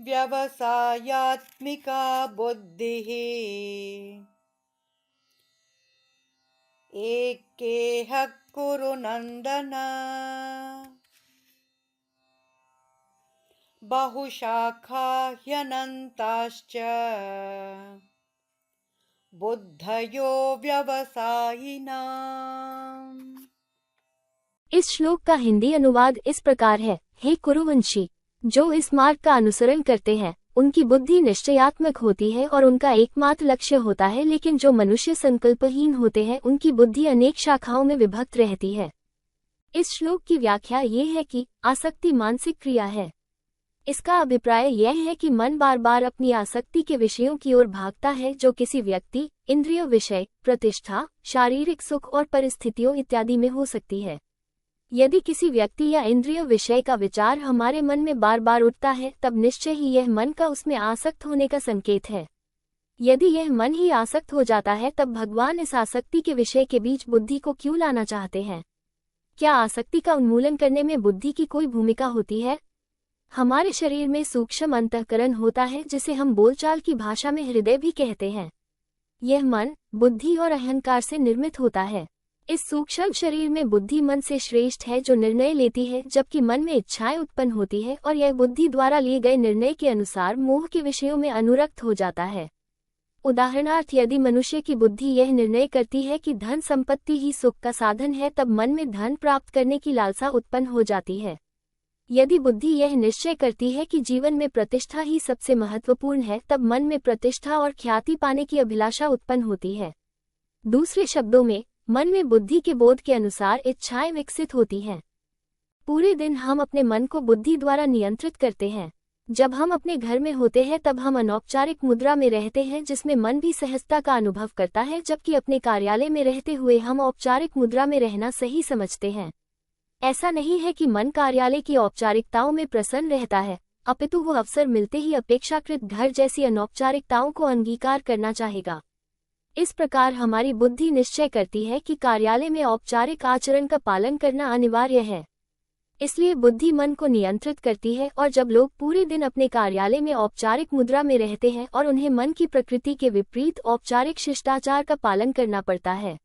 व्यवसायात्मिका बुद्धिः एकेह कुरु नन्दन बहुशाखा ह्यनन्ताश्च बुद्धयो व्यवसायिनाम्। इस श्लोक का हिंदी अनुवाद इस प्रकार है। हे कुरुवंशी, जो इस मार्ग का अनुसरण करते हैं उनकी बुद्धि निश्चयात्मक होती है और उनका एकमात्र लक्ष्य होता है, लेकिन जो मनुष्य संकल्पहीन होते हैं उनकी बुद्धि अनेक शाखाओं में विभक्त रहती है। इस श्लोक की व्याख्या ये है कि आसक्ति मानसिक क्रिया है। इसका अभिप्राय यह है कि मन बार बार अपनी आसक्ति के विषयों की ओर भागता है, जो किसी व्यक्ति, इंद्रिय विषय, प्रतिष्ठा, शारीरिक सुख और परिस्थितियों इत्यादि में हो सकती है। यदि किसी व्यक्ति या इंद्रिय विषय का विचार हमारे मन में बार बार उठता है, तब निश्चय ही यह मन का उसमें आसक्त होने का संकेत है। यदि यह मन ही आसक्त हो जाता है, तब भगवान इस आसक्ति के विषय के बीच बुद्धि को क्यों लाना चाहते हैं? क्या आसक्ति का उन्मूलन करने में बुद्धि की कोई भूमिका होती है? हमारे शरीर में सूक्ष्म अंतःकरण होता है, जिसे हम बोलचाल की भाषा में हृदय भी कहते हैं। यह मन, बुद्धि और अहंकार से निर्मित होता है। इस सूक्ष्म शरीर में बुद्धि मन से श्रेष्ठ है, जो निर्णय लेती है, जबकि मन में इच्छाएं उत्पन्न होती है और यह बुद्धि द्वारा लिए गए निर्णय के अनुसार मोह के विषयों में अनुरक्त हो जाता है। उदाहरणार्थ, यदि मनुष्य की बुद्धि यह निर्णय करती है कि धन संपत्ति ही सुख का साधन है, तब मन में धन प्राप्त करने की लालसा उत्पन्न हो जाती है। यदि बुद्धि यह निश्चय करती है कि जीवन में प्रतिष्ठा ही सबसे महत्वपूर्ण है, तब मन में प्रतिष्ठा और ख्याति पाने की अभिलाषा उत्पन्न होती है। दूसरे शब्दों में, मन में बुद्धि के बोध के अनुसार इच्छाएं विकसित होती हैं। पूरे दिन हम अपने मन को बुद्धि द्वारा नियंत्रित करते हैं। जब हम अपने घर में होते हैं तब हम अनौपचारिक मुद्रा में रहते हैं, जिसमें मन भी सहजता का अनुभव करता है, जबकि अपने कार्यालय में रहते हुए हम औपचारिक मुद्रा में रहना सही समझते हैं। ऐसा नहीं है कि मन कार्यालय की औपचारिकताओं में प्रसन्न रहता है, अपितु वो अवसर मिलते ही अपेक्षाकृत घर जैसी अनौपचारिकताओं को अंगीकार करना चाहेगा। इस प्रकार हमारी बुद्धि निश्चय करती है कि कार्यालय में औपचारिक आचरण का पालन करना अनिवार्य है। इसलिए बुद्धि मन को नियंत्रित करती है, और जब लोग पूरे दिन अपने कार्यालय में औपचारिक मुद्रा में रहते हैं और उन्हें मन की प्रकृति के विपरीत औपचारिक शिष्टाचार का पालन करना पड़ता है,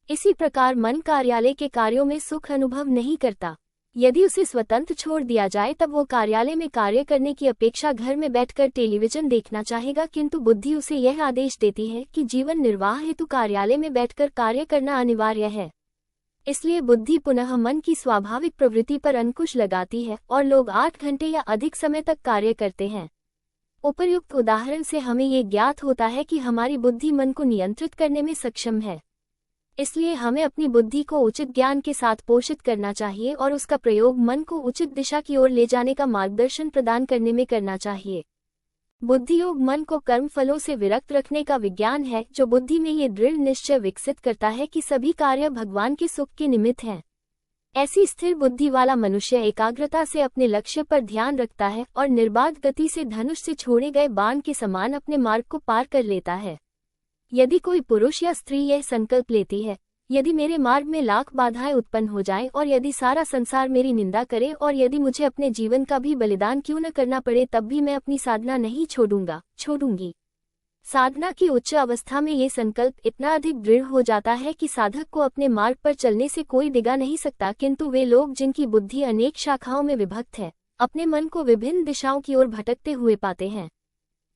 इसी प्रकार मन कार्यालय के कार्यों में सुख अनुभव नहीं करता। यदि उसे स्वतंत्र छोड़ दिया जाए, तब वो कार्यालय में कार्य करने की अपेक्षा घर में बैठकर टेलीविजन देखना चाहेगा, किंतु बुद्धि उसे यह आदेश देती है कि जीवन निर्वाह हेतु कार्यालय में बैठकर कार्य करना अनिवार्य है। इसलिए बुद्धि पुनः मन की स्वाभाविक प्रवृत्ति पर अंकुश लगाती है और लोग 8 घंटे या अधिक समय तक कार्य करते हैं। उपर्युक्त उदाहरण से हमें ये ज्ञात होता है कि हमारी बुद्धि मन को नियंत्रित करने में सक्षम है। इसलिए हमें अपनी बुद्धि को उचित ज्ञान के साथ पोषित करना चाहिए और उसका प्रयोग मन को उचित दिशा की ओर ले जाने का मार्गदर्शन प्रदान करने में करना चाहिए। बुद्धि योग मन को कर्म फलों से विरक्त रखने का विज्ञान है, जो बुद्धि में ये दृढ़ निश्चय विकसित करता है कि सभी कार्य भगवान के सुख के निमित्त हैं। ऐसी स्थिर बुद्धि वाला मनुष्य एकाग्रता से अपने लक्ष्य पर ध्यान रखता है और निर्बाध गति से धनुष से छोड़े गए बाण के समान अपने मार्ग को पार कर लेता है। यदि कोई पुरुष या स्त्री यह संकल्प लेती है, यदि मेरे मार्ग में लाख बाधाएं उत्पन्न हो जाएं और यदि सारा संसार मेरी निंदा करे और यदि मुझे अपने जीवन का भी बलिदान क्यों न करना पड़े, तब भी मैं अपनी साधना नहीं छोड़ूंगी। साधना की उच्च अवस्था में ये संकल्प इतना अधिक दृढ़ हो जाता है कि साधक को अपने मार्ग पर चलने से कोई डिगा नहीं सकता। किंतु वे लोग जिनकी बुद्धि अनेक शाखाओं में विभक्त है, अपने मन को विभिन्न दिशाओं की ओर भटकते हुए पाते हैं।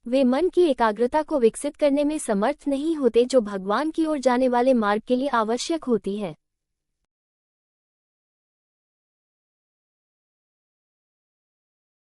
वे मन की एकाग्रता को विकसित करने में समर्थ नहीं होते, जो भगवान की ओर जाने वाले मार्ग के लिए आवश्यक होती है।